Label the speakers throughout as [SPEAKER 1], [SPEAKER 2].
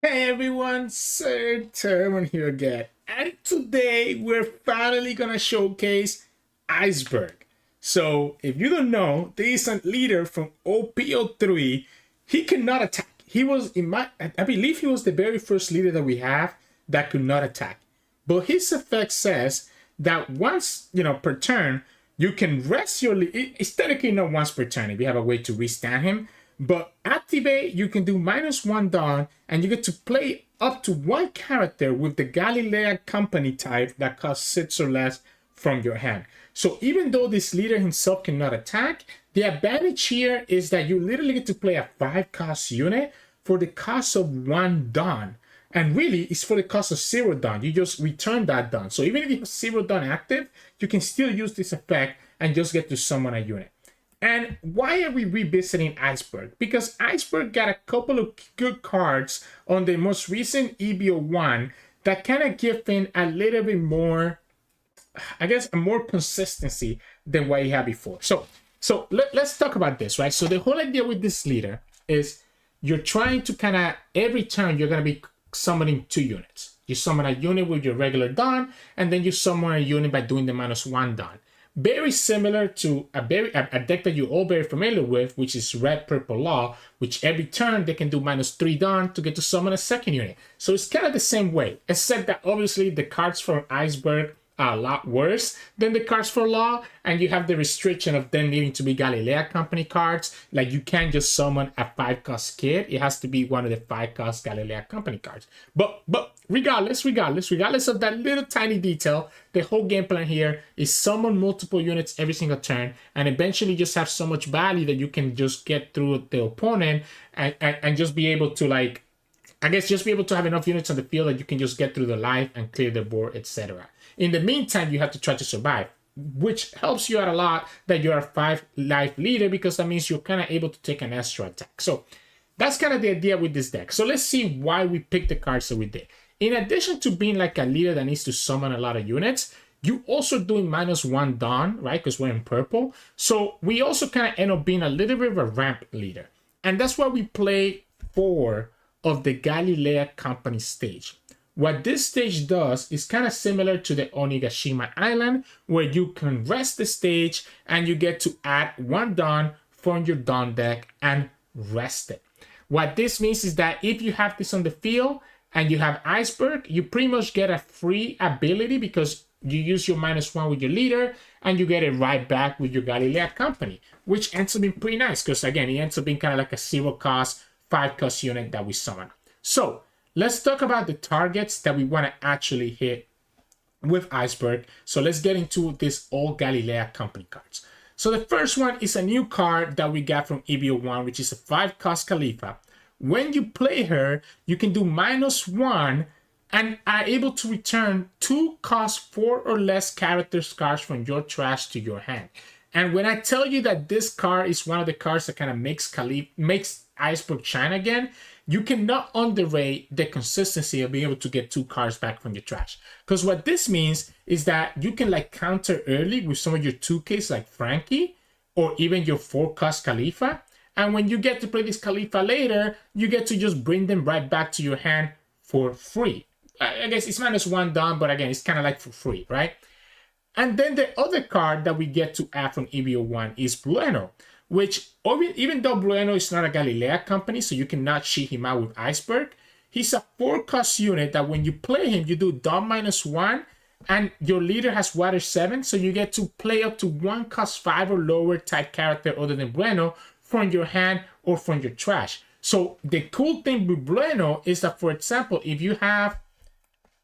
[SPEAKER 1] Hey everyone, Sirturmund here again, and today we're finally gonna showcase Iceberg. So if you don't know, there is a leader from OP03. He cannot attack. He was I believe he was the very first leader that we have that could not attack. But his effect says that once per turn, you can rest your it's technically not once per turn if you have a way to restand him. But activate, you can do -1 dawn, and you get to play up to one character with the Galley-La Company type that costs 6 or less from your hand. So even though this leader himself cannot attack, the advantage here is that you literally get to play a 5-cost unit for the cost of 1 dawn. And really, it's for the cost of 0 dawn. You just return that dawn. So even if you have 0 dawn active, you can still use this effect and just get to summon a unit. And why are we revisiting Iceberg? Because Iceberg got a couple of good cards on the most recent EB01 that kind of give him a little bit more, I guess, a more consistency than what he had before. So let's talk about this, right? So the whole idea with this leader is you're trying to kind of, every turn, you're going to be summoning 2 units. You summon a unit with your regular dawn, and then you summon a unit by doing the -1 dawn. Very similar to a deck that you're all very familiar with, which is Red Purple Law, which every turn they can do -3 dawn to get to summon a 2nd unit. So it's kind of the same way, except that obviously the cards from Iceberg are a lot worse than the cards for Law, and you have the restriction of them needing to be Galley-La Company cards. Like, you can't just summon a 5-cost kid. It has to be one of the 5-cost Galley-La Company cards. But regardless of that little tiny detail, the whole game plan here is summon multiple units every single turn, and eventually just have so much value that you can just get through the opponent and just be able to, like, I guess, just be able to have enough units on the field that you can just get through the life and clear the board, etc. In the meantime, you have to try to survive, which helps you out a lot that you're a 5-life leader, because that means you're kind of able to take an extra attack. So that's kind of the idea with this deck. So let's see why we picked the cards that we did. In addition to being like a leader that needs to summon a lot of units, you also doing -1 dawn, right? Because we're in purple. So we also kind of end up being a little bit of a ramp leader. And that's why we play 4 of the Galley-La Company stage. What this stage does is kind of similar to the Onigashima Island, where you can rest the stage and you get to add 1 dawn from your dawn deck and rest it. What this means is that if you have this on the field and you have Iceberg, you pretty much get a free ability because you use your -1 with your leader and you get it right back with your Galley-La Company, which ends up being pretty nice because, again, it ends up being kind of like a 0-cost, 5-cost unit that we summon. So let's talk about the targets that we want to actually hit with Iceberg. So let's get into this old Galley-La Company cards. So the first one is a new card that we got from EB01, which is a 5-cost Khalifa. When you play her, you can do -1 and are able to return 2 cost 4 or less character cards from your trash to your hand. And when I tell you that this card is one of the cards that kind of makes Iceberg shine again, you cannot underrate the consistency of being able to get 2 cards back from your trash. Because what this means is that you can like counter early with some of your 2Ks like Franky or even your 4-cost Khalifa. And when you get to play this Khalifa later, you get to just bring them right back to your hand for free. I guess it's -1 dawn, but again, it's kind of like for free, right? And then the other card that we get to add from EB01 is Blueno, which, even though Blueno is not a Galley-La Company, so you cannot cheat him out with Iceberg, he's a 4-cost unit that when you play him, you do dawn -1, and your leader has water 7, so you get to play up to 1 cost 5 or lower type character other than Blueno from your hand or from your trash. So the cool thing with Blueno is that, for example, if you have,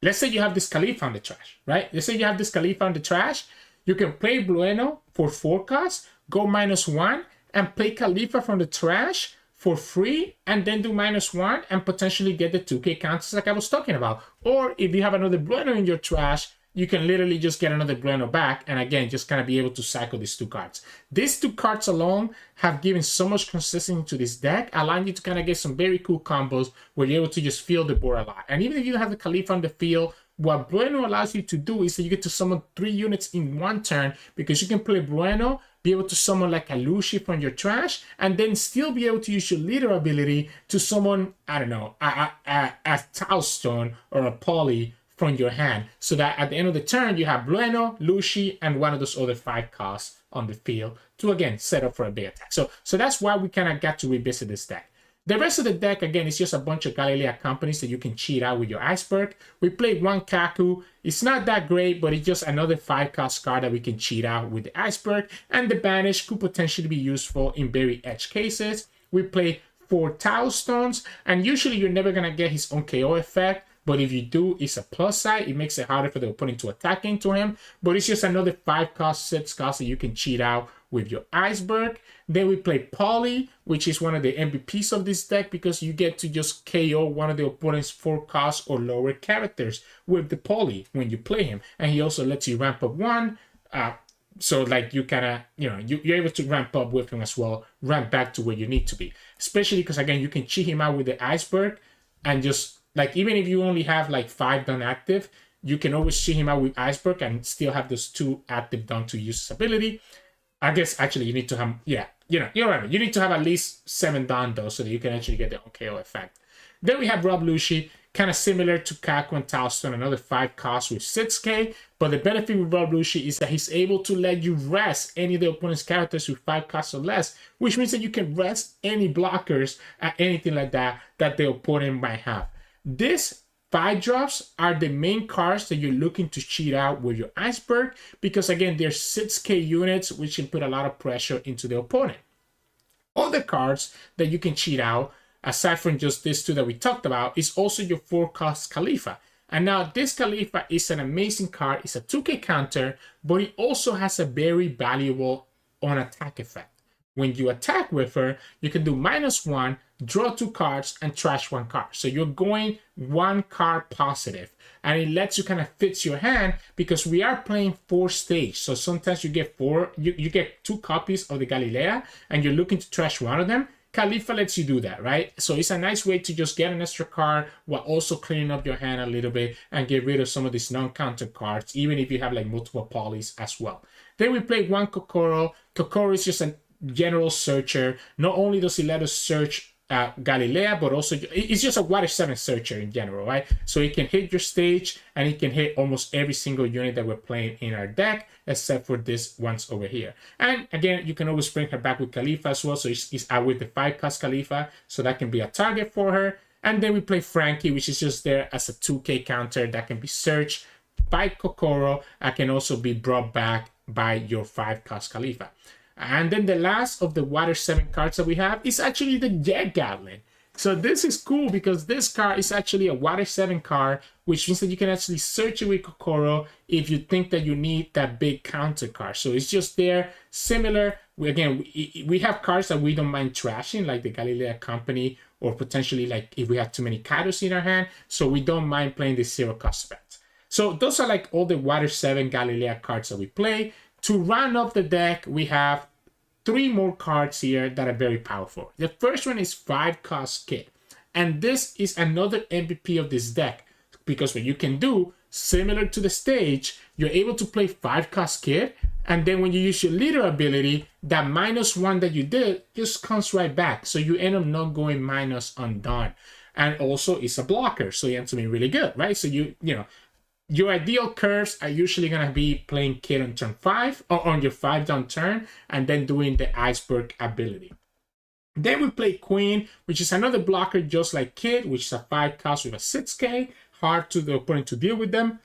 [SPEAKER 1] let's say you have this Khalifa on the trash, right? Let's say you have this Khalifa on the trash, you can play Blueno for 4 costs, go -1, and play Khalifa from the trash for free, and then do -1 and potentially get the 2K counters like I was talking about. Or if you have another Blueno in your trash, you can literally just get another Blueno back, and again, just kind of be able to cycle these 2 cards. These 2 cards alone have given so much consistency to this deck, allowing you to kind of get some very cool combos where you're able to just feel the board a lot. And even if you don't have the Khalifa on the field, what Blueno allows you to do is that you get to summon 3 units in 1 turn, because you can play Blueno be able to summon like a Lucci from your trash, and then still be able to use your leader ability to summon, I don't know, a Tilestone or a Paulie from your hand, so that at the end of the turn you have Blueno, Lucci, and one of those other 5 costs on the field to again set up for a big attack. So that's why we kind of got to revisit this deck. The rest of the deck, again, is just a bunch of Galley-La Companies that you can cheat out with your Iceberg. We played one Kaku. It's not that great, but it's just another 5-cost card that we can cheat out with the Iceberg. And the Banish could potentially be useful in very edge cases. We play 4 Tilestones, and usually you're never going to get his own KO effect. But if you do, it's a plus side. It makes it harder for the opponent to attack into him. But it's just another 5-cost, 6-cost that you can cheat out with your Iceberg. Then we play Paulie, which is one of the MVPs of this deck because you get to just KO one of the opponent's 4-cost or lower characters with the Paulie when you play him. And he also lets you ramp up 1. So like you kind of, you're able to ramp up with him as well, ramp back to where you need to be. Especially because, again, you can cheat him out with the Iceberg and just... like, even if you only have, like, 5 done active, you can always cheat him out with Iceberg and still have those 2 active done to use his ability. I guess, actually, you need to have, you're right. You need to have at least 7 done, though, so that you can actually get the KO effect. Then we have Rob Lucci, kind of similar to Kaku and Tilestone, another 5 costs with 6k. But the benefit with Rob Lucci is that he's able to let you rest any of the opponent's characters with 5 costs or less, which means that you can rest any blockers at anything like that the opponent might have. These 5 drops are the main cards that you're looking to cheat out with your Iceberg because, again, they're 6k units, which can put a lot of pressure into the opponent. Other cards that you can cheat out, aside from just these 2 that we talked about, is also your 4-cost Khalifa. And now this Khalifa is an amazing card. It's a 2k counter, but it also has a very valuable on-attack effect. When you attack with her, you can do -1, draw 2 cards, and trash 1 card. So you're going 1 card positive. And it lets you kind of fits your hand because we are playing 4 stage. So sometimes you get 4, you get 2 copies of the Galley-La, and you're looking to trash 1 of them. Khalifa lets you do that, right? So it's a nice way to just get an extra card while also cleaning up your hand a little bit and get rid of some of these non-counter cards, even if you have like multiple Paulies as well. Then we play 1 Kokoro. Kokoro is just a general searcher. Not only does he let us search Galley-La, but also it's just a water 7 searcher in general, right? So it can hit your stage and it can hit almost every single unit that we're playing in our deck, except for this ones over here. And again, you can always bring her back with Khalifa as well. So it's out with the 5-cost Khalifa, so that can be a target for her. And then we play Franky, which is just there as a 2k counter that can be searched by Kokoro and can also be brought back by your 5-cost Khalifa. And then the last of the Water 7 cards that we have is actually the Jet Gattling. So this is cool because this card is actually a Water 7 card, which means that you can actually search it with Kokoro if you think that you need that big counter card. So it's just there, similar. We have cards that we don't mind trashing, like the Galley-La Company, or potentially like if we have too many Kaidos in our hand. So we don't mind playing the 0-cost spec. So those are like all the Water 7 Galley-La cards that we play. To round up the deck, we have 3 more cards here that are very powerful. The first one is 5-cost Kid. And this is another MVP of this deck. Because what you can do, similar to the stage, you're able to play 5-cost Kid. And then when you use your leader ability, that -1 that you did just comes right back. So you end up not going minus undone. And also it's a blocker. So it ends up being really good, right? So your ideal curves are usually going to be playing Kid on turn 5 or on your 5 down turn and then doing the Iceberg ability. Then we play Queen, which is another blocker just like Kid, which is a 5-cost with a 6k, hard to the opponent to deal with them.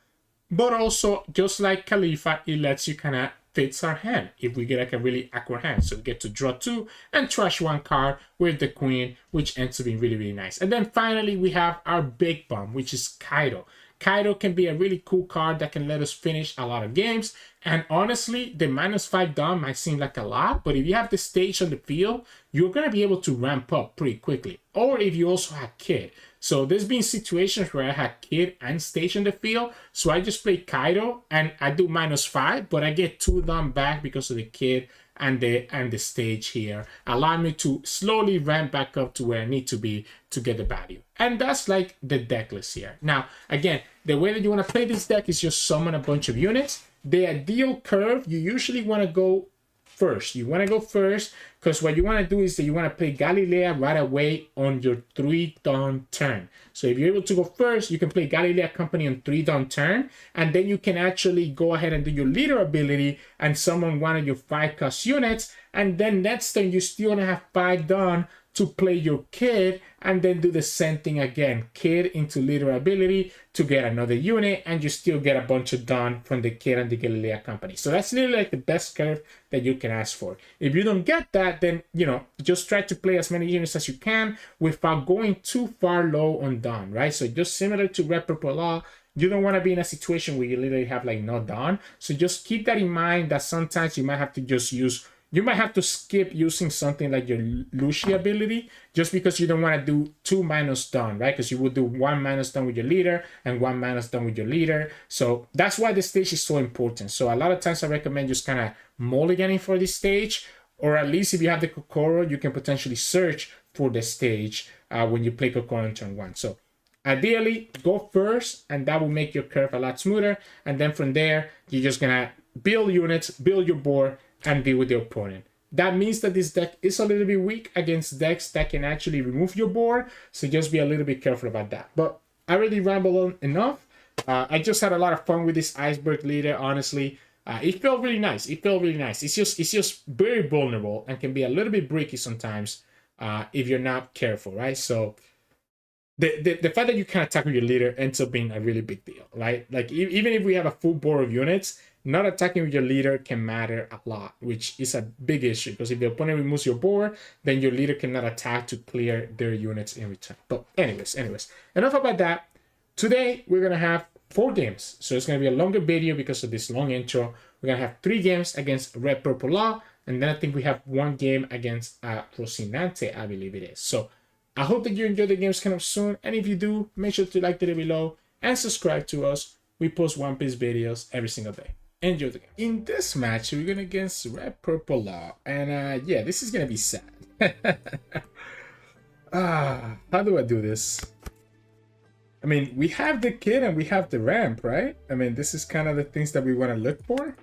[SPEAKER 1] But also, just like Khalifa, it lets you kind of fits our hand if we get like a really awkward hand. So we get to draw 2 and trash 1 card with the Queen, which ends up being really, really nice. And then finally, we have our big bomb, which is Kaido. Kaido can be a really cool card that can let us finish a lot of games. And honestly, the -5 down might seem like a lot, but if you have the stage on the field, you're going to be able to ramp up pretty quickly. Or if you also have Kid. So there's been situations where I had Kid and stage on the field. So I just play Kaido and I do -5, but I get 2 down back because of the Kid and the stage here, allow me to slowly ramp back up to where I need to be to get the value. And that's like the deck list here. Now, again, the way that you want to play this deck is just summon a bunch of units. The ideal curve, you usually want to go first. You want to go first because what you want to do is that you want to play Galley-La right away on your 3-dawn turn. So if you're able to go first, you can play Galley-La Company on 3-dawn turn, and then you can actually go ahead and do your leader ability and summon one of your 5-cost units, and then next turn you still want to have 5 dawn to play your kid, and then do the same thing again. Kid into leader ability to get another unit, and you still get a bunch of dawn from the kid and the Galley-La Company. So that's literally like the best curve that you can ask for. If you don't get that, then, you know, just try to play as many units as you can without going too far low on dawn, right? So just similar to Red Purple Law, you don't want to be in a situation where you literally have like no dawn. So just keep that in mind, that sometimes you might have to just use, you might have to skip using something like your Lucci ability just because you don't want to do 2 minus dawn, right? Because you would do 1 minus dawn with your leader and 1 minus dawn with your leader. So that's why the stage is so important. So a lot of times I recommend just kind of mulliganing for this stage, or at least if you have the Kokoro, you can potentially search for the stage when you play Kokoro on turn 1. So ideally, go first, and that will make your curve a lot smoother. And then from there, you're just going to build units, build your board, and deal with the opponent. That means that this deck is a little bit weak against decks that can actually remove your board, so just be a little bit careful about that. But I already rambled on enough. I just had a lot of fun with this Iceberg leader, honestly. It felt really nice. It felt really nice. It's just very vulnerable and can be a little bit bricky sometimes if you're not careful, right? So the fact that you can attack with your leader ends up being a really big deal, right? Like even if we have a full board of units, not attacking with your leader can matter a lot, which is a big issue because if the opponent removes your board, then your leader cannot attack to clear their units in return. But anyways, enough about that. Today, we're going to have 4 games. So it's going to be a longer video because of this long intro. We're going to have 3 games against Red Purple Law, and then I think we have 1 game against Rocinante, I believe it is. So I hope that you enjoy the games kind of soon, and if you do, make sure to like the video below and subscribe to us. We post One Piece videos every single day. Enjoy the game. In this match, we're going against Red Purple Law, and yeah, this is going to be sad. How do I do this? I mean, we have the kid and we have the ramp, right? I mean, this is kind of the things that we want to look for.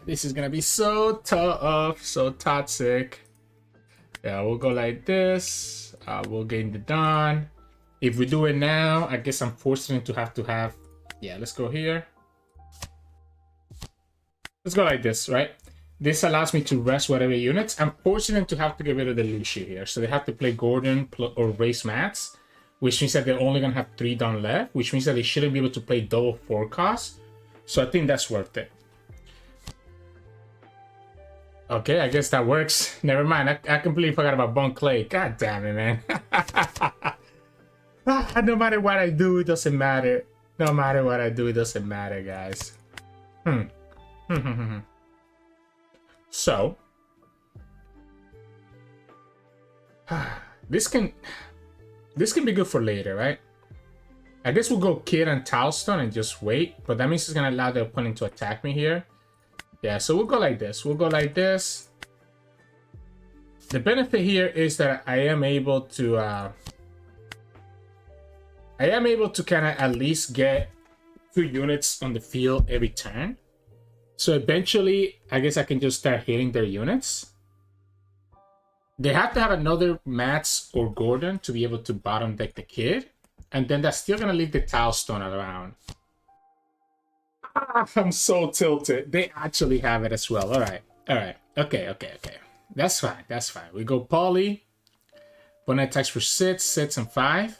[SPEAKER 1] This is going to be so tough, so toxic. Yeah, we'll go like this. We'll gain the dawn. If we do it now, I guess I'm forcing it to have... Yeah, let's go here. Let's go like this, right? This allows me to rest whatever units. I'm forcing them to have to get rid of the Lucci here. So they have to play Gordon or race Mats, which means that they're only going to have 3 down left, which means that they shouldn't be able to play double 4 costs. So I think that's worth it. Okay, I guess that works. Never mind. I completely forgot about Bone Clay. God damn it, man. No matter what I do, it doesn't matter. No matter what I do, it doesn't matter, guys. So, this can be good for later, right? I guess we'll go Kid and Tilestone and just wait, but that means it's gonna allow the opponent to attack me here. Yeah, so we'll go like this. We'll go like this. The benefit here is that I am able to kind of at least get 2 units on the field every turn. So eventually, I guess I can just start hitting their units. They have to have another Mats or Gordon to be able to bottom deck the kid. And then that's still going to leave the Tilestone around. I'm so tilted. They actually have it as well. All right. Okay. That's fine. We go Paulie. Opponent attacks for 6, and 5.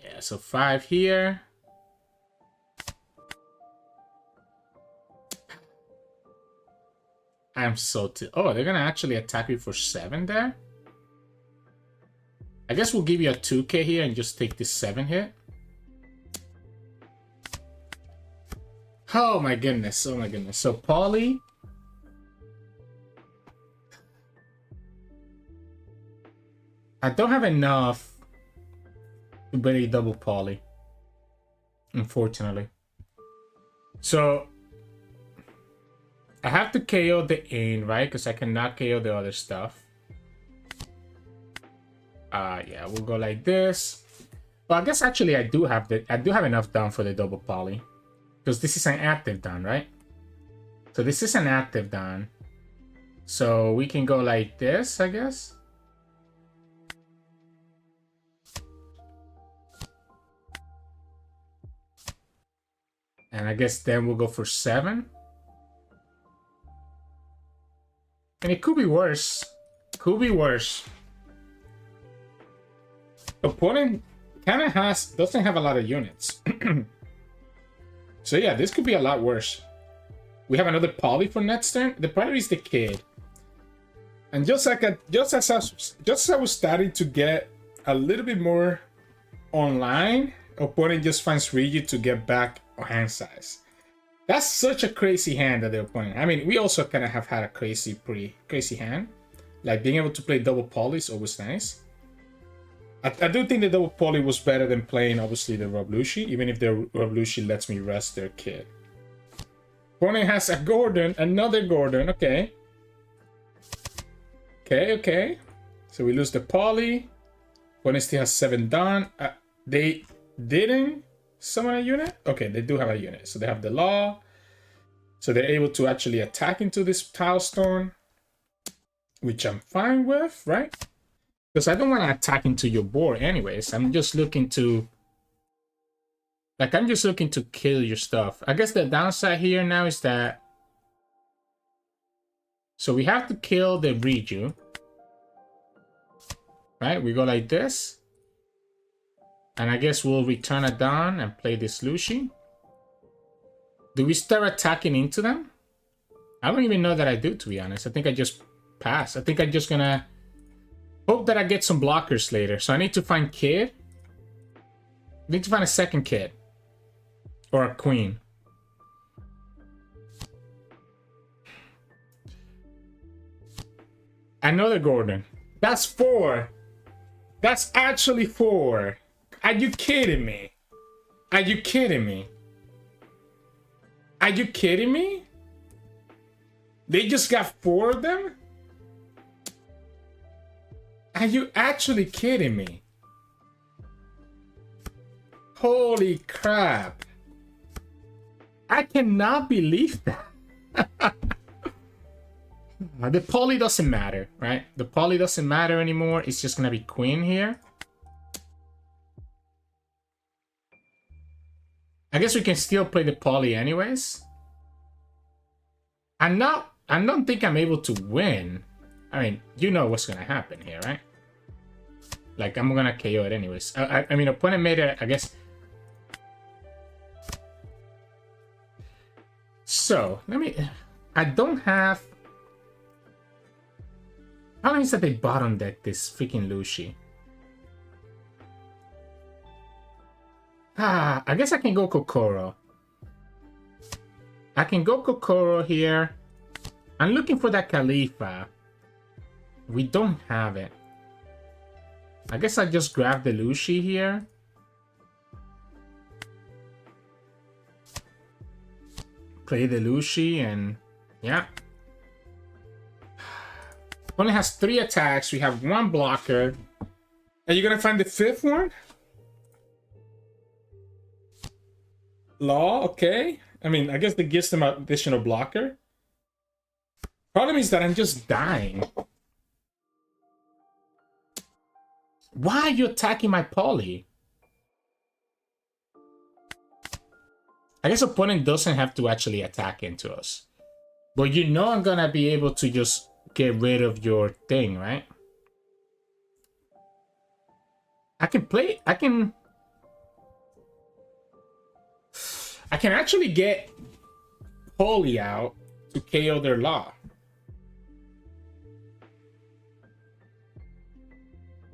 [SPEAKER 1] Yeah, so 5 here. I'm so... Oh, they're going to actually attack me for 7 there? I guess we'll give you a 2k here and just take this 7 hit. Oh my goodness. So Paulie... I don't have enough to barely double Paulie, unfortunately. So... I have to KO the Ain, right? Because I cannot KO the other stuff. Yeah, we'll go like this. Well, I guess actually I do have enough down for the double Paulie. Because this is an active down, right? So this is an active down. So we can go like this, I guess. And I guess then we'll go for 7. And it could be worse. Could be worse. Opponent kind of doesn't have a lot of units. So yeah, this could be a lot worse. We have another Paulie for next turn. The problem is the kid. And just as I was starting to get a little bit more online, opponent just finds Riju to get back on hand size. That's such a crazy hand that the opponent. I mean, we also kind of have had a pretty crazy hand. Like being able to play double Paulie is always nice. I do think the double Paulie was better than playing, obviously, the Rob Lucci, even if the Rob Lucci lets me rest their kid. Opponent has a Gordon, another Gordon, okay. Okay. So we lose the Paulie. Opponent still has 7 done. They didn't summon a unit? Okay, they do have a unit. So they have the Law. So they're able to actually attack into this Tilestone, which I'm fine with, right? Because I don't want to attack into your board anyways. I'm just looking to... Like, I'm just looking to kill your stuff. I guess the downside here now is that... So we have to kill the Riju. Right? We go like this. And I guess we'll return a Dawn and play this Lucci. Do we start attacking into them? I don't even know that I do, to be honest. I think I just pass. I think I'm just gonna... Hope that I get some blockers later. So I need to find kid. I need to find a second kid. Or a queen. Another Gordon. That's 4. That's actually 4. Are you kidding me? Are you kidding me? Are you kidding me? They just got 4 of them? Are you actually kidding me? Holy crap. I cannot believe that. The Paulie doesn't matter, right? The Paulie doesn't matter anymore. It's just gonna be queen here. I guess we can still play the Paulie anyways. I don't think I'm able to win. I mean, you know what's gonna happen here, right? Like, I'm gonna KO it anyways. I mean, opponent made it, I guess. So, let me... I don't have... How many is that they bottom deck this freaking Lucci? I guess I can go Kokoro. I can go Kokoro here. I'm looking for that Khalifa. We don't have it. I guess I just grab the Lucci here. Play the Lucci and... Yeah. Only has 3 attacks. We have 1 blocker. Are you gonna find the 5th one? Law, okay. I mean, I guess that gives them an additional blocker. Problem is that I'm just dying. Why are you attacking my Paulie? I guess opponent doesn't have to actually attack into us. But you know I'm gonna be able to just get rid of your thing, right? I can actually get Paulie out to KO their Law.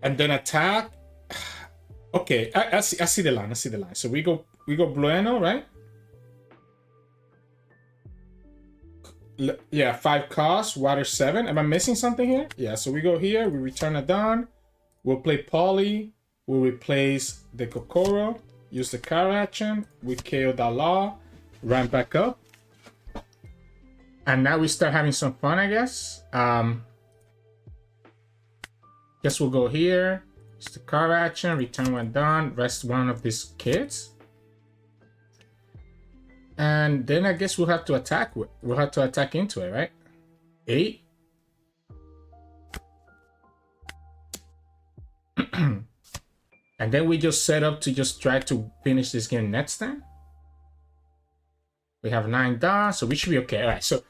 [SPEAKER 1] And then attack. Okay, I see the line. I see the line. So we go Blueno, right? Yeah, 5 cost, water 7. Am I missing something here? Yeah, so we go here, we return a Dawn. We'll play Paulie. We'll replace the Kokoro. Use the car action. We KO the Law. Ramp back up. And now we start having some fun, I guess. Guess we'll go here. It's the car action. Return one Dawn. Rest one of these kids. And then I guess we'll have to attack. We'll have to attack into it, right? 8. And then we just set up to just try to finish this game next time. We have 9 down, so we should be okay. All right, so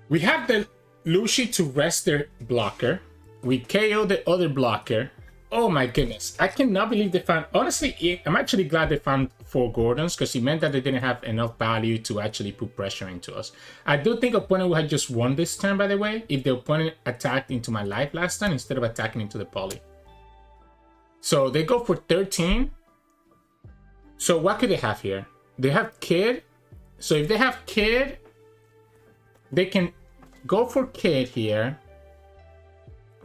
[SPEAKER 1] we have the Lucci to rest their blocker. We KO the other blocker. Oh my goodness, I cannot believe they found... Honestly, I'm actually glad they found 4 Gordons, because it meant that they didn't have enough value to actually put pressure into us. I do think opponent would have just won this turn, by the way, if the opponent attacked into my life last time instead of attacking into the Paulie. So they go for 13. So what could they have here? They have Kid. So if they have Kid, they can go for Kid here.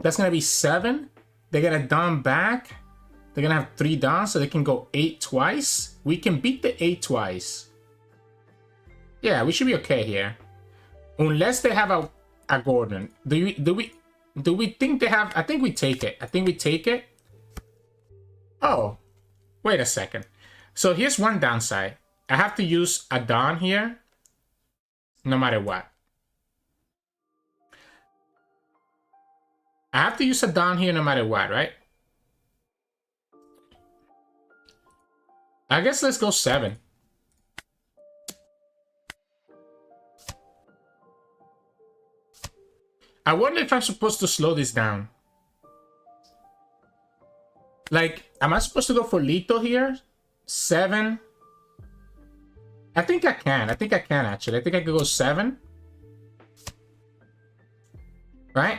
[SPEAKER 1] That's going to be 7. They're going to down back. They're going to have 3 down, so they can go 8 twice. We can beat the 8 twice. Yeah, we should be okay here. Unless they have a Gordon. Do we think they have... I think we take it. I think we take it. Oh, wait a second. So here's one downside. I have to use a Dawn here, no matter what. I have to use a Dawn here no matter what, right? I guess let's go 7. I wonder if I'm supposed to slow this down. Like, am I supposed to go for lethal here? 7. I think I can. I think I can, actually. I think I could go 7. Right?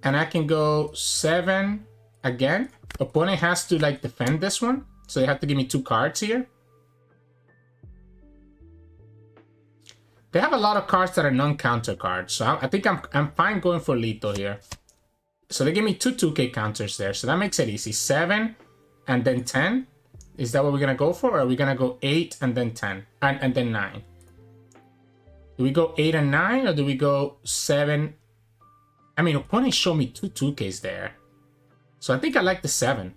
[SPEAKER 1] And I can go 7 again. Opponent has to, like, defend this one. So they have to give me 2 cards here. They have a lot of cards that are non-counter cards. So I think I'm fine going for lethal here. So they give me 2 2K counters there. So that makes it easy. 7 and then 10. Is that what we're going to go for? Or are we going to go 8 and then 10? And then 9? Do we go 8 and 9? Or do we go 7? I mean, opponent showed me 2 2Ks there. So I think I like the 7.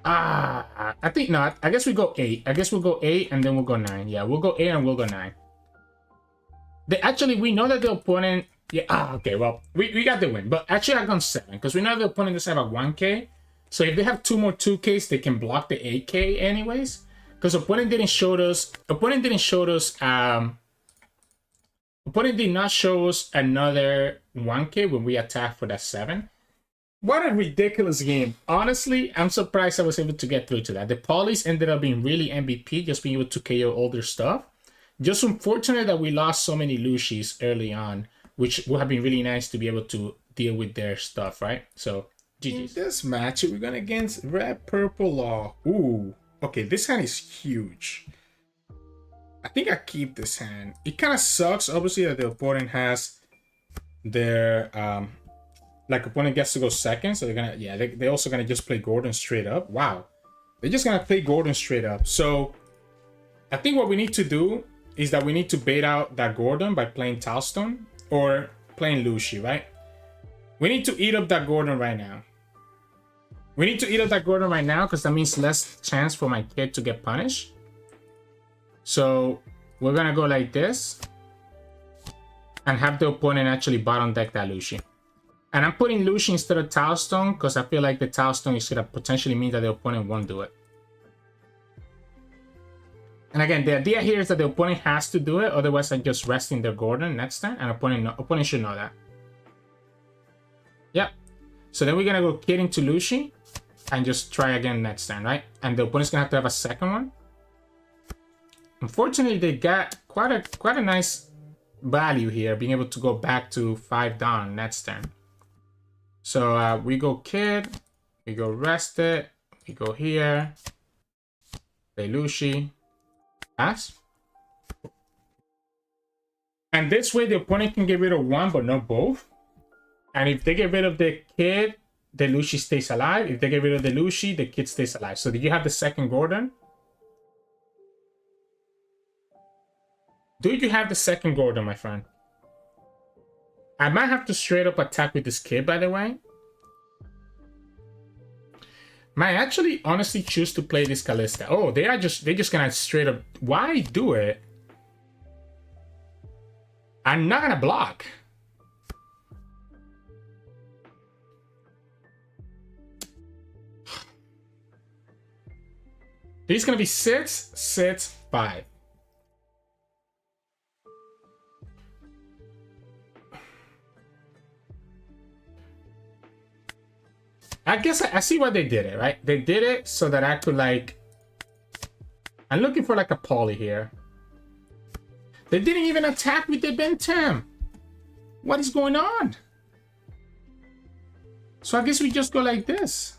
[SPEAKER 1] I think not. I guess we go 8. I guess we'll go 8 and then we'll go 9. Yeah, we'll go 8 and we'll go 9. Actually, we know that the opponent... Yeah, okay, well, we got the win. But actually, I've gone 7, because we know the opponent doesn't have a 1K. So if they have 2 more 2Ks, they can block the 8K anyways. Because opponent didn't show us... Opponent did not show us another 1K when we attacked for that 7. What a ridiculous game. Honestly, I'm surprised I was able to get through to that. The Paulies ended up being really MVP, just being able to KO all their stuff. Just unfortunate that we lost so many Lucis early on, which would have been really nice to be able to deal with their stuff, right? So, GG's. In this match, we're going against Red Purple Law. Ooh, okay, this hand is huge. I think I keep this hand. It kind of sucks, obviously, that the opponent has their, like, opponent gets to go second, so they're going to, yeah, they're also going to just play Gordon straight up. Wow. They're just going to play Gordon straight up. So, I think what we need to do is that we need to bait out that Gordon by playing Tilestone or playing Lucci, right? We need to eat up that Gordon right now. We need to eat up that Gordon right now because that means less chance for my kid to get punished. So we're going to go like this and have the opponent actually bottom deck that Lucci. And I'm putting Lucci instead of Tilestone because I feel like the Tilestone is going to potentially mean that the opponent won't do it. And again, the idea here is that the opponent has to do it, otherwise I'm just resting their Gordon next time, and opponent should know that. Yep. So then we're gonna go Kid into Lucci and just try again next time, right? And the opponent's gonna have a second one. Unfortunately, they got quite a nice value here, being able to go back to 5 down next turn. So we go Kid, we go rest it, we go here, play Lucci. Pass. And this way the opponent can get rid of one but not both. And if they get rid of the Kid, the Lucci stays alive. If they get rid of the Lucci, the Kid stays alive. So did you have the second Gordon? Do you have the second Gordon, my friend? I might have to straight up attack with this Kid, by the way. Might actually honestly choose to play this Kalista. Oh, they're just gonna straight up. Why do it? I'm not gonna block. This is gonna be 6, 6, 5. I guess I see why they did it, right? They did it so that I could, like... I'm looking for, like, a Paulie here. They didn't even attack with the Bentham. What is going on? So I guess we just go like this.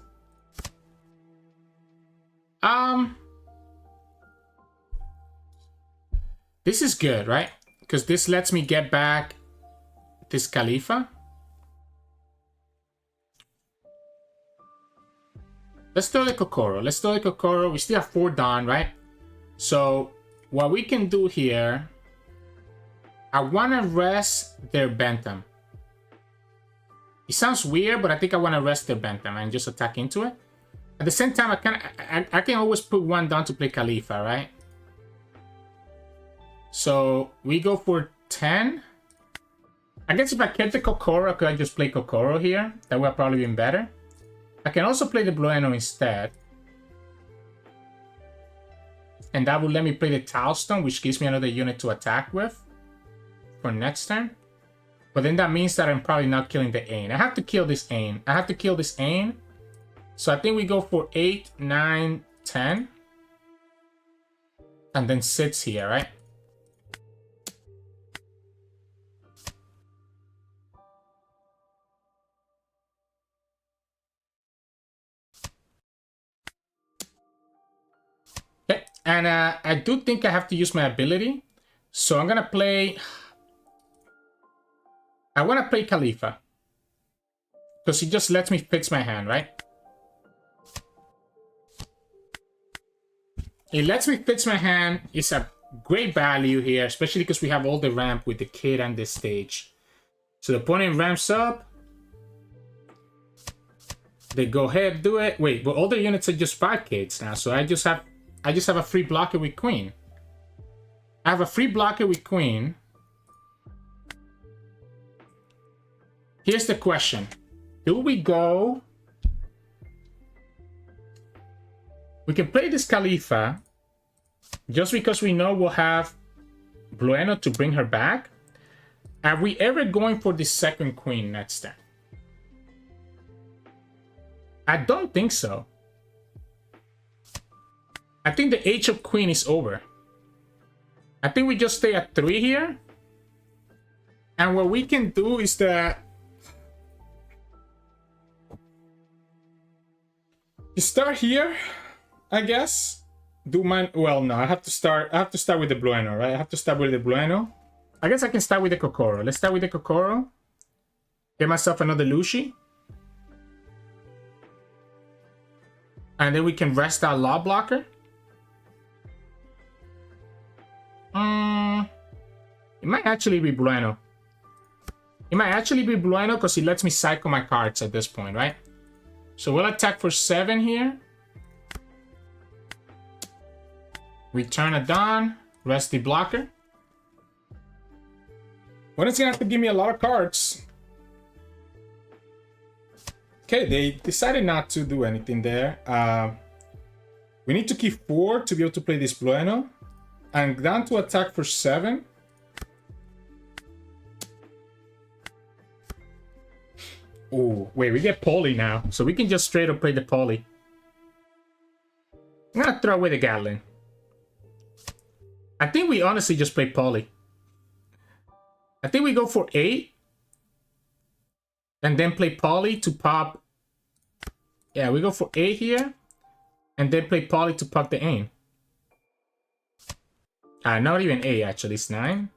[SPEAKER 1] This is good, right? Because this lets me get back this Khalifa. Let's throw the Kokoro. Let's throw the Kokoro. We still have 4 Dawn, right? So what we can do here, I want to rest their Bentham. It sounds weird, but I think I want to rest their Bentham and just attack into it. At the same time, I can always put 1 down to play Khalifa, right? So we go for 10. I guess if I kept the Kokoro, could I just play Kokoro here? That would have probably been better. I can also play the Blueno instead. And that will let me play the Tilestone, which gives me another unit to attack with for next turn. But then that means that I'm probably not killing the Ain. I have to kill this Ain. I have to kill this Ain. So I think we go for 8, 9, 10. And then sits here, right? Okay, and I do think I have to use my ability. So I'm gonna play... I want to play Khalifa. Because he just lets me fix my hand, right? It lets me fix my hand. It's a great value here, especially because we have all the ramp with the kid and this stage. So the opponent ramps up. They go ahead, do it. Wait, but all the units are just 5 kids now, so I just have a free blocker with Queen. I have a free blocker with Queen. Here's the question. Do we go... We can play this Khalifa just because we know we'll have Blueno to bring her back. Are we ever going for the second Queen next turn? I don't think so. I think the age of Queen is over. I think we just stay at 3 here. And what we can do is that... You start here, I guess. Do mine. Well, no, I have to start with the Blueno, right? I have to start with the Blueno. I guess I can start with the Kokoro. Let's start with the Kokoro. Get myself another Lucci. And then we can rest our Law Blocker. It might actually be Blueno. It might actually be Blueno because he lets me cycle my cards at this point, right? So we'll attack for 7 here. Return a Dawn. Rest the blocker. Well, it's gonna have to give me a lot of cards. Okay, they decided not to do anything there. We need to keep 4 to be able to play this Blueno. And down to attack for 7. Oh, wait, we get Paulie now. So we can just straight up play the Paulie. I'm gonna throw away the Gattling. I think we honestly just play Paulie. I think we go for 8. And then play Paulie to pop. Yeah, we go for 8 here. And then play Paulie to pop the Ain. Not even 8 actually, it's 9.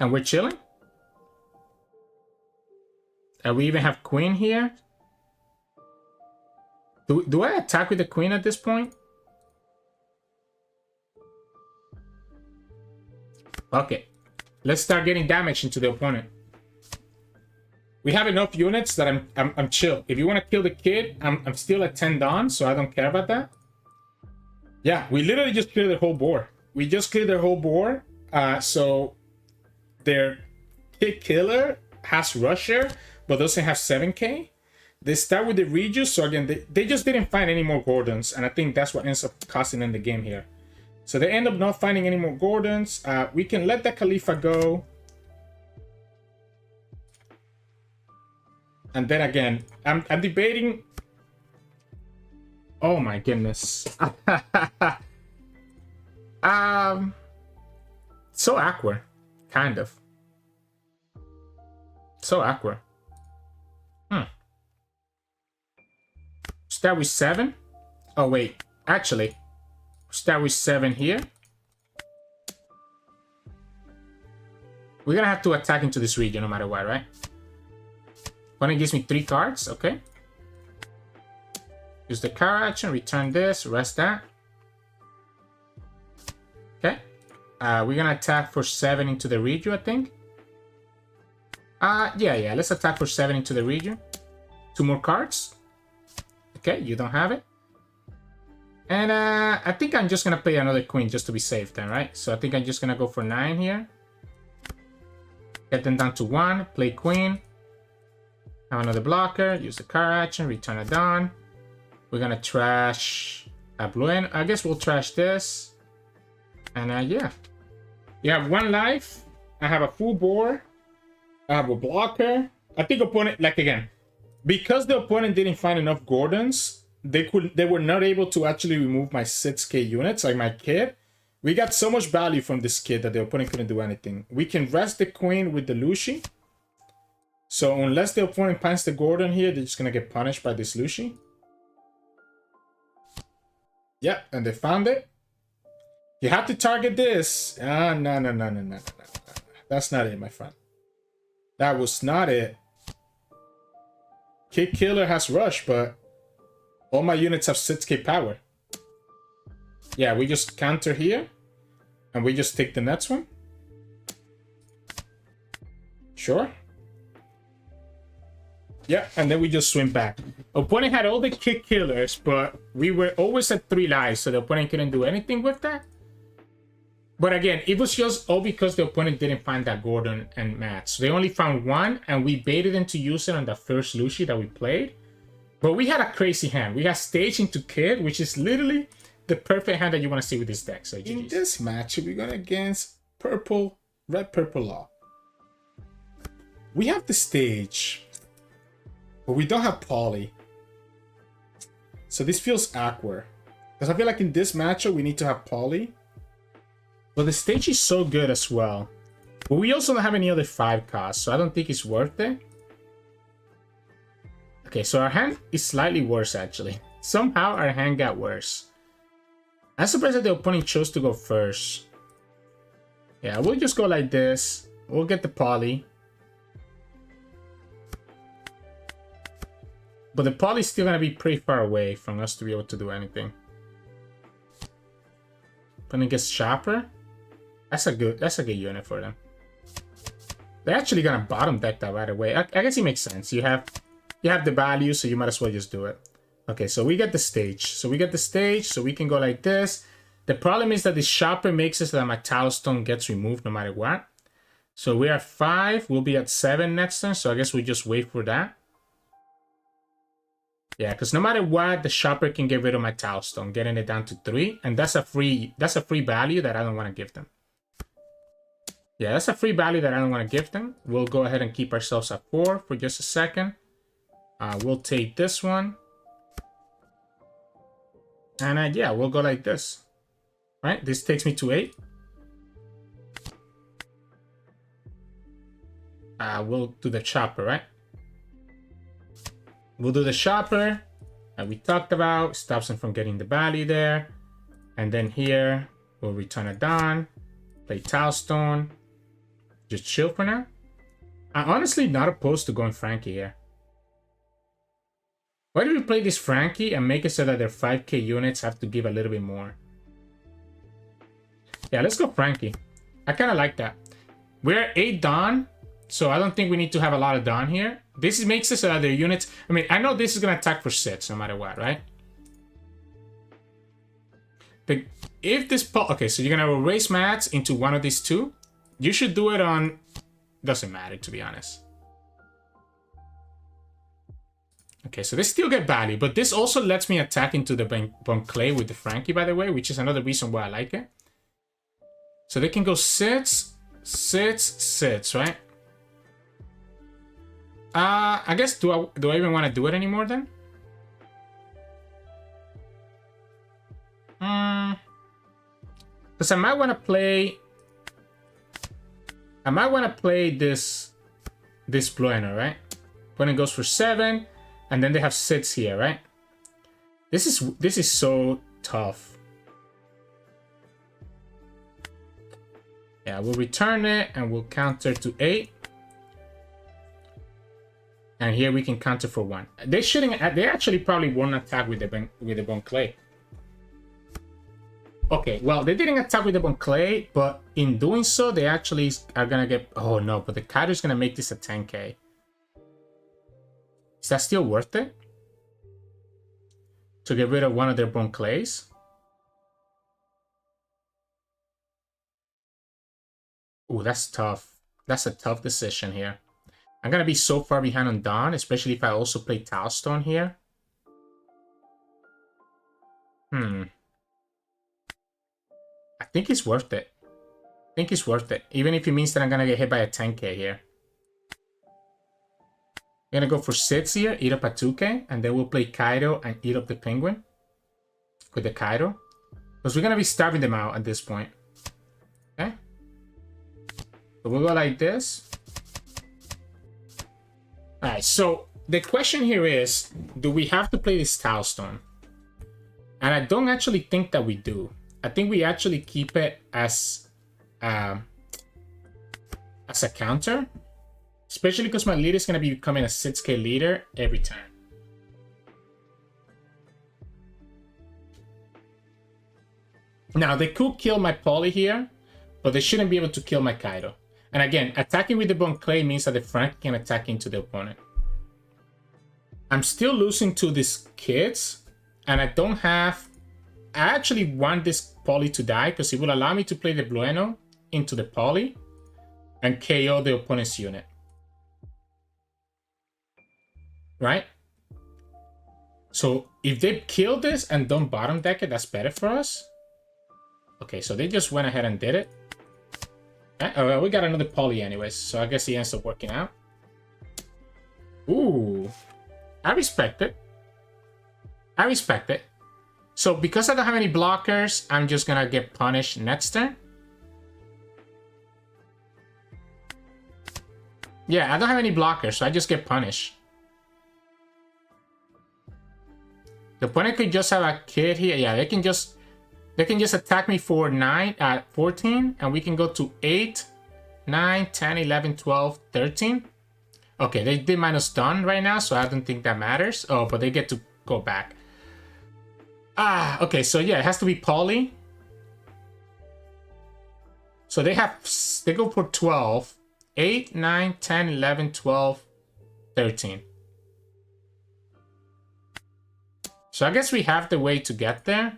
[SPEAKER 1] And we're chilling. And we even have Queen here. Do I attack with the Queen at this point? Okay. Let's start getting damage into the opponent. We have enough units that I'm chill. If you want to kill the kid, I'm still at 10 Dawn, so I don't care about that. Yeah, we literally just cleared the whole board. We just cleared their whole board. So their kid killer has Rusher, but doesn't have 7k. They start with the Regis, so again, they just didn't find any more Gordons, and I think that's what ends up costing them the game here. So they end up not finding any more Gordons. We can let the Khalifa go. And then again, I'm debating. Oh my goodness. So awkward, kind of. So awkward. Start with 7. Oh wait, actually, start with 7 here. We're gonna have to attack into this region no matter what, right? When it gives me 3 cards, okay. Use the card action, return this, rest that. Okay. We're gonna attack for 7 into the region, I think. Yeah, let's attack for 7 into the region. 2 more cards. Okay, you don't have it. And I think I'm just gonna play another queen just to be safe then, right? So I think I'm just gonna go for 9 here. Get them down to 1, play queen. Have another blocker, use the card action, return a Dawn. We're gonna trash a Blueno. I guess we'll trash this. And yeah. You have 1 life. I have a full board. I have a blocker. I think opponent, like again, because the opponent didn't find enough Gordons, they were not able to actually remove my 6k units, like my kid. We got so much value from this kid that the opponent couldn't do anything. We can rest the queen with the Lucci. So unless the opponent finds the Gordon here, they're just gonna get punished by this Lucci. Yeah, and they found it. You have to target this. No. That's not it, my friend. That was not it. Kid Killer has Rush, but all my units have 6k power. Yeah, we just counter here. And we just take the next one. Sure. Yeah, and then we just swim back. Opponent had all the Kid Killers, but we were always at 3 lives, so the opponent couldn't do anything with that. But again, it was just all because the opponent didn't find that Gordon and Matt. So they only found 1, and we baited them to use it on the first Lucci that we played. But we had a crazy hand. We got Stage into Kid, which is literally the perfect hand that you want to see with this deck. So in this match, we're going against Red Purple Law. We have the Stage, but we don't have Paulie. So this feels awkward. Because I feel like in this matchup, we need to have Paulie. But the Stage is so good as well. But we also don't have any other 5 costs, so I don't think it's worth it. Okay, so our hand is slightly worse, actually. Somehow our hand got worse. I'm surprised that the opponent chose to go first. Yeah, we'll just go like this. We'll get the Paulie. But the Paulie's still gonna be pretty far away from us to be able to do anything. Opponent gets Chopper. That's a good unit for them. They're actually gonna bottom deck that right away. I guess it makes sense. You have the value, so you might as well just do it. Okay, so we get the Stage. So we can go like this. The problem is that this Chopper makes it so that my Tilestone gets removed no matter what. So we're at 5. We'll be at 7 next turn, so I guess we just wait for that. Yeah, because no matter what, the Chopper can get rid of my Tilestone, getting it down to 3. And that's a free value that I don't want to give them. Yeah, that's a free value that I don't want to give them. We'll go ahead and keep ourselves at 4 for just a second. We'll take this one. And yeah, we'll go like this. Right? This takes me to 8. We'll do the Chopper, right? We'll do the Chopper that we talked about. Stops him from getting the value there. And then here, we'll return a Dawn. Play Tilestone. Just chill for now. I'm honestly not opposed to going Franky here. Why do we play this Franky and make it so that their 5k units have to give a little bit more? Yeah, let's go Franky. I kind of like that. We're at 8 Dawn, so I don't think we need to have a lot of Dawn here. this makes it so that their units... I mean, I know this is going to attack for 6 no matter what, right? But if this... Okay, so you're going to erase mats into one of these two. You should do it on... Doesn't matter, to be honest. Okay, so they still get value, but this also lets me attack into the Bonclay with the Franky, by the way, which is another reason why I like it. So they can go sits, right? I guess, do I even want to do it anymore then? Because I might want to play this Blueno, right? Blueno goes for 7. And then they have sits here, right? This is so tough. Yeah, we'll return it and we'll counter to 8. And here we can counter for 1. They shouldn't. They actually probably won't attack with the Bonclay. Okay, well they didn't attack with the Bonclay, but in doing so, they actually are gonna get. Oh no! But the Kaido is gonna make this a 10k. Is that still worth it? To get rid of one of their Bonclays? Ooh, that's tough. That's a tough decision here. I'm gonna be so far behind on Dawn, especially if I also play Tilestone here. I think it's worth it. I think it's worth it. Even if it means that I'm gonna get hit by a 10k here. We're gonna go for sits here, eat up a 2k, and then we'll play Kaido and eat up the Penguin with the Kaido. Because we're gonna be starving them out at this point. Okay? So we'll go like this. Alright, so the question here is, do we have to play this Tilestone? And I don't actually think that we do. I think we actually keep it as a counter. Especially because my leader is going to be becoming a 6k leader every time. Now, they could kill my Paulie here, but they shouldn't be able to kill my Kaido. And again, attacking with the Bonclay means that the Franky can attack into the opponent. I'm still losing to these kids, and I don't have... I actually want this Paulie to die because it will allow me to play the Blueno into the Paulie and KO the opponent's unit. Right? So if they kill this and don't bottom deck it, that's better for us. Okay, so they just went ahead and did it. Oh, we got another Paulie anyways, so I guess he ends up working out. Ooh, I respect it. I respect it. So because I don't have any blockers, I'm just gonna get punished next turn. Yeah, I don't have any blockers, so I just get punished. The opponent could just have a kid here. Yeah, they can just attack me for 14, and we can go to 8, 9, 10, 11, 12, 13. Okay, they did minus stun right now, so I don't think that matters. Oh, but they get to go back. Okay, so yeah, it has to be Paulie. So they go for 12, 8, 9, 10, 11, 12, 13. So I guess we have the way to get there.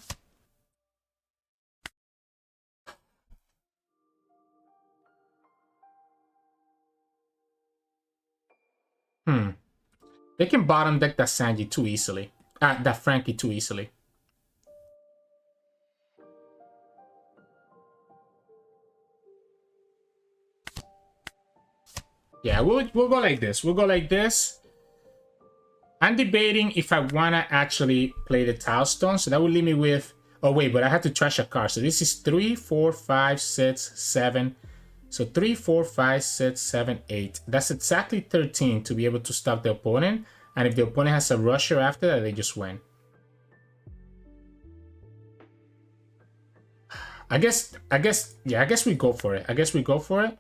[SPEAKER 1] They can bottom deck that Sanji too easily. That Franky too easily. Yeah, we'll go like this. We'll go like this. I'm debating if I want to actually play the Tilestone. So that will leave me with... Oh, wait, but I have to trash a card. So this is 3, 4, 5, 6, 7. So 3, 4, 5, 6, 7, 8. That's exactly 13 to be able to stop the opponent. And if the opponent has a rusher after that, they just win. I guess we go for it. I guess we go for it.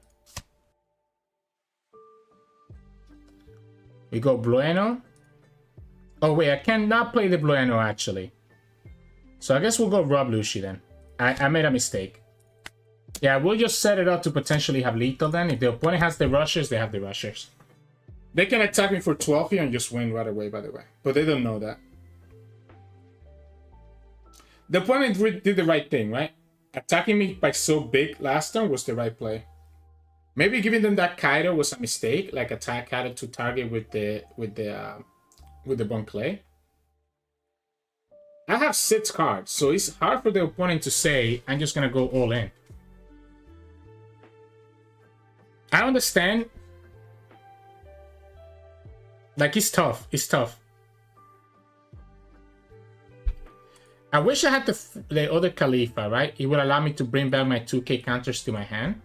[SPEAKER 1] We go Blueno. Oh, wait, I cannot play the Blueno, actually. So I guess we'll go Rob Lucci, then. I made a mistake. Yeah, we'll just set it up to potentially have lethal, then. If the opponent has the rushers, they have the rushers. They can attack me for 12 here and just win right away, by the way. But they don't know that. The opponent did the right thing, right? Attacking me by so big last turn was the right play. Maybe giving them that Kaido was a mistake, like attack Kaido to target with the Bon Clay. I have 6 cards, so it's hard for the opponent to say, I'm just gonna go all in. I understand. Like, it's tough. It's tough. I wish I had the other Khalifa, right? It would allow me to bring back my 2k counters to my hand.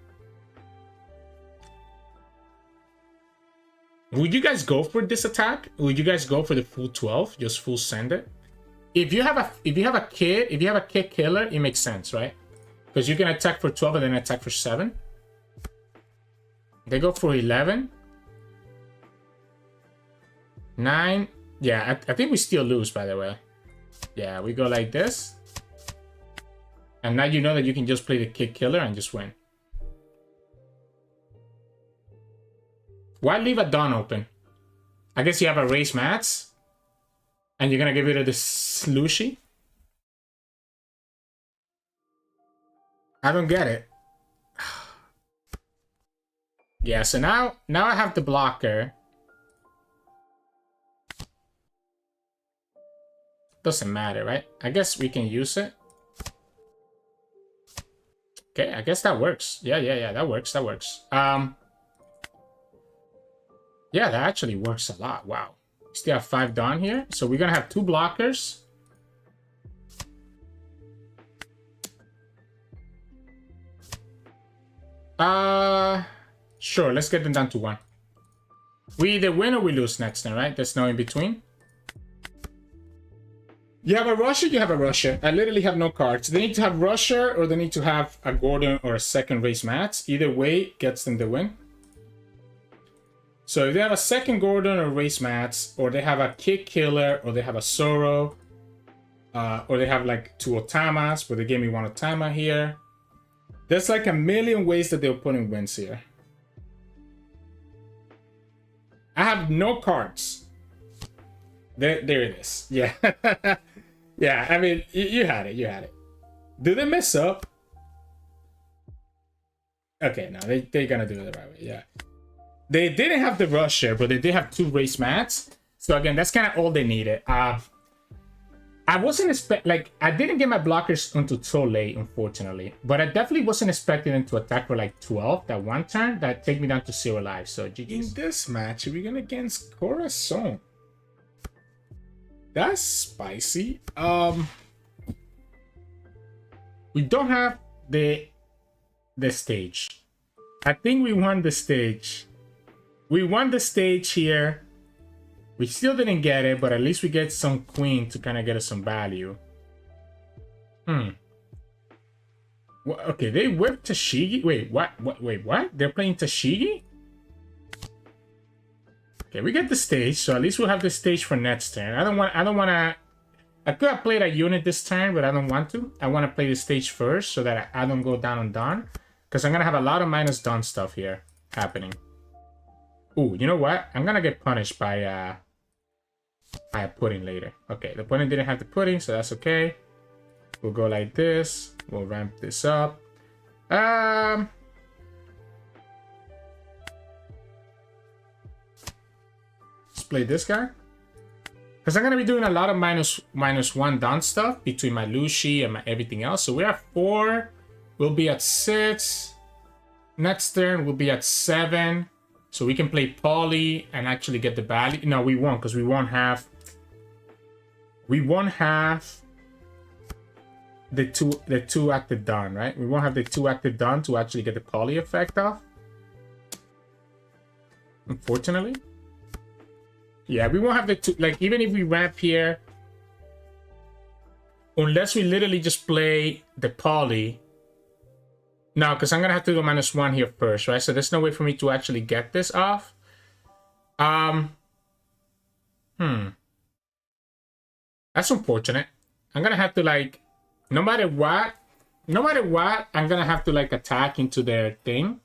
[SPEAKER 1] Would you guys go for this attack? Would you guys go for the full 12? Just full send it? If you have a kid killer, it makes sense, right? Because you can attack for 12 and then attack for 7. They go for 11. 9. Yeah, I think we still lose, by the way. Yeah, we go like this. And now you know that you can just play the kid killer and just win. Why leave a Dawn open? I guess you have a race mats. And you're gonna get rid of the Slushy? I don't get it. Yeah, so now I have the blocker. Doesn't matter, right? I guess we can use it. Okay, I guess that works. Yeah, that works. Yeah, that actually works a lot. Wow. Still have 5 Dawn here. So we're gonna have 2 blockers. Sure, let's get them down to 1. We either win or we lose next turn, right? There's no in between. You have a Rusher, you have a Rusher. I literally have no cards. They need to have Rusher or they need to have a Gordon or a second race mats. Either way gets them the win. So if they have a second Gordon or race mats, or they have a Kick Killer, or they have a Zoro, or they have like 2 Otamas, but they gave me 1 Otama here. There's like a million ways that the opponent wins here. I have no cards. There it is. Yeah. Yeah, I mean, you had it. Do they mess up? Okay, no, they're gonna do it the right way, yeah. They didn't have the Rusher, but they did have 2 race mats. So again, that's kind of all they needed. I wasn't I didn't get my blockers until so late, unfortunately. But I definitely wasn't expecting them to attack for like 12 that one turn. That take me down to 0 lives. So GG's. In this match, we're going against Corazon. That's spicy. We don't have the stage. I think we won the stage. We won the stage here. We still didn't get it, but at least we get some queen to kind of get us some value. Well, okay, they whipped Tashigi. Wait, what? Wait, what? They're playing Tashigi? Okay, we get the stage, so at least we'll have the stage for next turn. I don't want to. I could have played a unit this turn, but I don't want to. I want to play the stage first so that I don't go down on Dawn, because I'm gonna have a lot of minus Dawn stuff here happening. Ooh, you know what? I'm gonna get punished by a pudding later. Okay, the opponent didn't have the pudding, so that's okay. We'll go like this. We'll ramp this up. Let's play this guy. Because I'm gonna be doing a lot of minus 1 Dawn stuff between my Lucci and my everything else. So we're at 4. We'll be at 6. Next turn we'll be at 7. So we can play Paulie and actually get the value. No, we won't, because we won't have the two active Dawn, right? We won't have the 2 active Dawn to actually get the Paulie effect off. Unfortunately. Yeah, we won't have the 2. Like, even if we ramp here, unless we literally just play the Paulie. No, because I'm going to have to go -1 here first, right? So there's no way for me to actually get this off. That's unfortunate. I'm going to have to, like, no matter what, I'm going to have to, like, attack into their thing.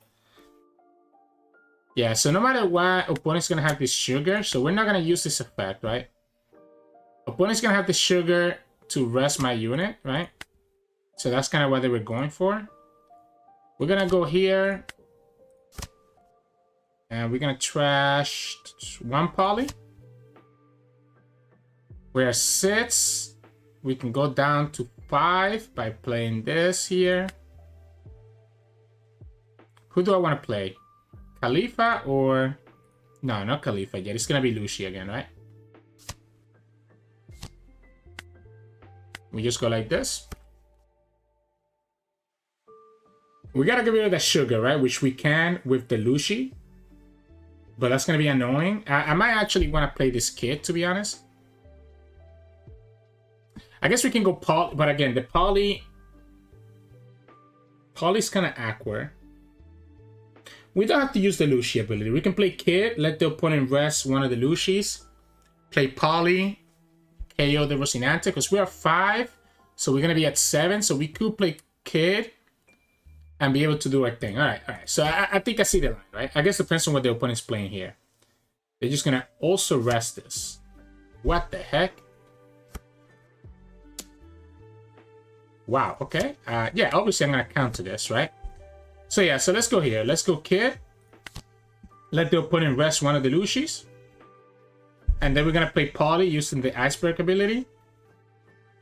[SPEAKER 1] Yeah, so no matter what, opponent's gonna have this sugar, so we're not gonna use this effect, right? Opponent's gonna have the sugar to rest my unit, right? So that's kind of what they were going for. We're gonna go here. And we're gonna trash one Paulie. Where 6, we can go down to 5 by playing this here. Who do I want to play? Khalifa or... No, not Khalifa yet. It's gonna be Lucci again, right? We just go like this. We gotta get rid of the sugar, right? Which we can with the Lucci. But that's gonna be annoying. I might actually want to play this kid, to be honest. I guess we can go Paulie, but again, the Paulie's kind of awkward. We don't have to use the Lucci ability. We can play Kid, let the opponent rest one of the Luccis, play Paulie, KO the Rocinante, because we are 5, so we're gonna be at 7, so we could play Kid and be able to do our thing. All right. So I think I see the line, right? I guess it depends on what the opponent's playing here. They're just gonna also rest this. What the heck? Wow, okay. Yeah, obviously I'm gonna counter this, right? So yeah, so let's go here. Let's go Kid. Let the opponent rest one of the Luccis. And then we're gonna play Paulie using the Iceberg ability.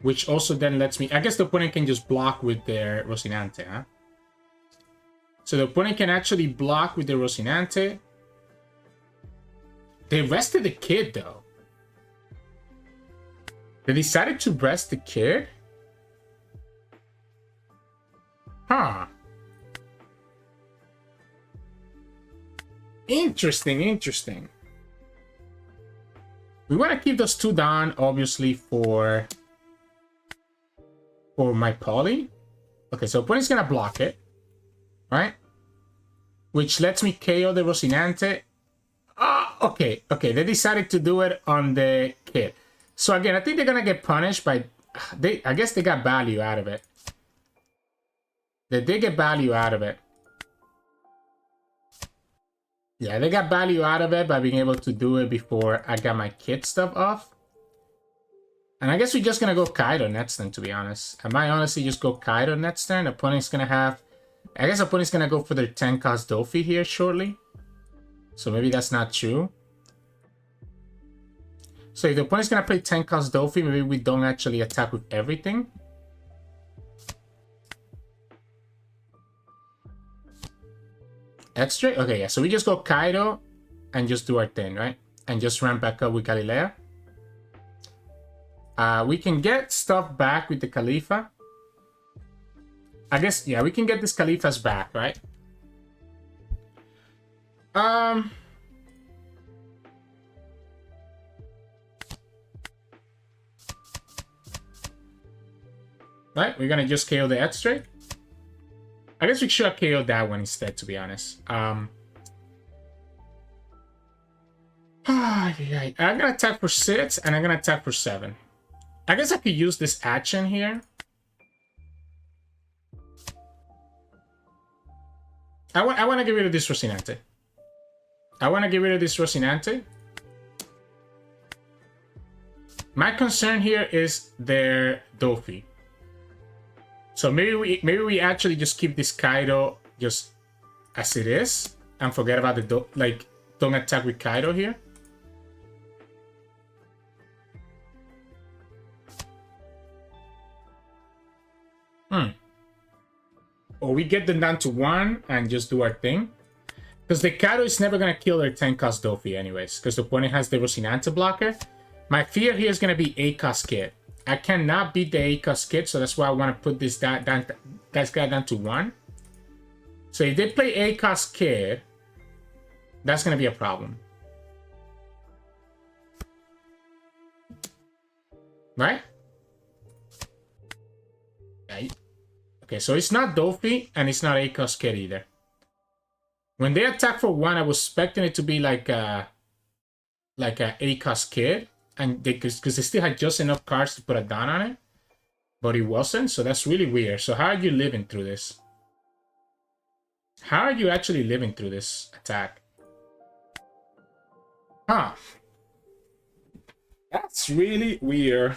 [SPEAKER 1] Which also then lets me... I guess the opponent can just block with their Rocinante, huh? So the opponent can actually block with the Rocinante. They rested the Kid, though. They decided to rest the Kid? Huh. Interesting. We want to keep those 2 down, obviously, for my Paulie. Okay, so opponent's gonna block it, right? Which lets me KO the Rocinante. Okay. They decided to do it on the Kid. So again, I think they're gonna get punished by... I guess they got value out of it. They did get value out of it. Yeah, they got value out of it by being able to do it before I got my Kid stuff off. And I guess we're just going to go Kaido next turn, to be honest. I might honestly just go Kaido next turn. Opponent's going to have... I guess opponent's going to go for their 10-cost Dofi here shortly. So maybe that's not true. So if the opponent's going to play 10-cost Dofi, maybe we don't actually attack with everything. Extra? Okay, yeah. So we just go Kaido and just do our thing, right? And just ramp back up with Galley-La. We can get stuff back with the Khalifa. I guess, yeah, we can get this Khalifa's back, right? Right, we're gonna just KO the extra. I guess we should have KO'd that one instead, to be honest. I'm gonna attack for 6 and I'm gonna attack for 7. I guess I could use this action here. I want to get rid of this Rocinante. My concern here is their Dofi. So maybe we actually just keep this Kaido just as it is and forget about the don't attack with Kaido here. Or we get them down to 1 and just do our thing. Because the Kaido is never going to kill their 10-cost Dofi anyways. Because the opponent has the Rocinante blocker. My fear here is going to be 8-cost Kid. I cannot beat the 8-cost Kid, so that's why I want to put this guy down to 1. So if they play 8-cost Kid, that's going to be a problem. Right? Okay, so it's not Dofi, and it's not 8-cost Kid either. When they attack for 1, I was expecting it to be like a 8-cost Kid. And because they still had just enough cards to put a down on it. But it wasn't, so that's really weird. So how are you living through this? How are you actually living through this attack? Huh. That's really weird.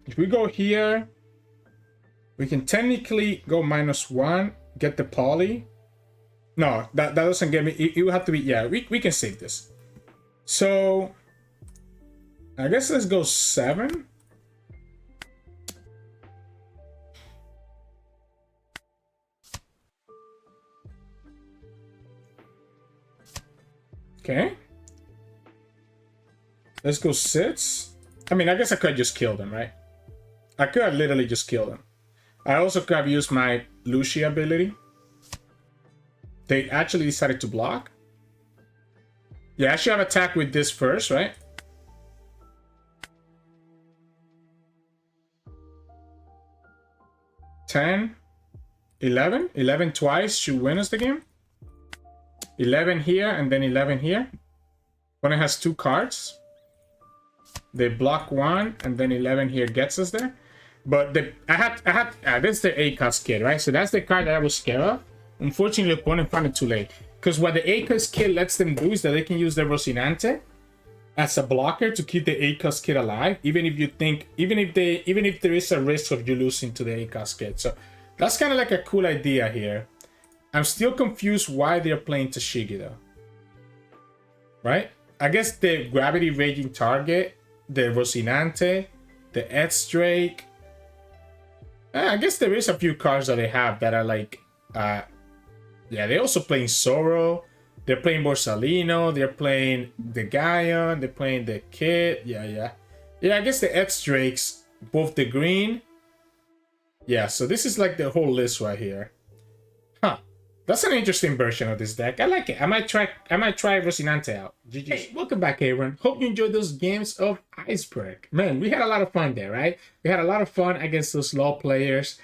[SPEAKER 1] If we go here, we can technically go -1, get the Paulie. No, that doesn't get me. It would have to be, yeah, we can save this. So, I guess let's go 7. Okay. Let's go 6. I mean, I guess I could have just killed him, right? I could have literally just killed him. I also could have used my Lucci ability. They actually decided to block. Yeah, I should have attacked with this first, right? $10, 11. 11 twice should win us the game. 11 here and then 11 here. When it has 2 cards. They block 1 and then 11 here gets us there. But that's the ACOS kid, right? So that's the card that I was scared of. Unfortunately, the opponent found it too late. Because what the ACOS kid lets them do is that they can use the Rocinante as a blocker to keep the ACOS kid alive, even if there is a risk of you losing to the ACOS kid. So that's kind of like a cool idea here. I'm still confused why they're playing Tashigi though. Right? I guess the Gravity Raging Target, the Rocinante, the Edge Drake. I guess there is a few cards that they have that are like, yeah, they're also playing Zoro. They're playing Borsalino. They're playing the Gaion. They're playing the Kid. Yeah, I guess the Edge Drakes, both the green. Yeah, so this is like the whole list right here. Huh. That's an interesting version of this deck. I like it. I might try Rocinante out. GG. Hey, welcome back, everyone. Hope you enjoyed those games of Iceberg. Man, we had a lot of fun there, right? We had a lot of fun against those low players.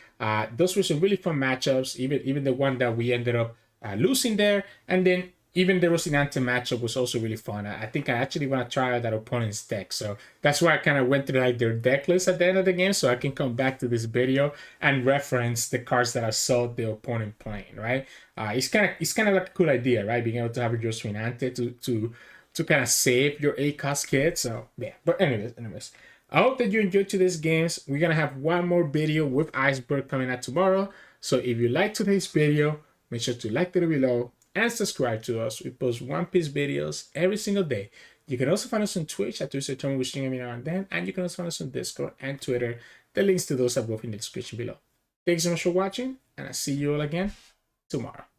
[SPEAKER 1] Those were some really fun matchups. Even the one that we ended up losing there, and then even the Rocinante matchup was also really fun. I think I actually want to try out that opponent's deck. So that's why I kind of went through like their deck list at the end of the game, so I can come back to this video and reference the cards that I saw the opponent playing, right? It's kind of like a cool idea, right? Being able to have your Rocinante to kind of save your ACOS kid. So yeah, but anyways. I hope that you enjoyed today's games. We're going to have one more video with Iceberg coming out tomorrow. So if you like today's video, make sure to like the video below and subscribe to us. We post One Piece videos every single day. You can also find us on Twitch at Sirturmund, we stream every now and then. And you can also find us on Discord and Twitter. The links to those are both in the description below. Thanks so much for watching, and I'll see you all again tomorrow.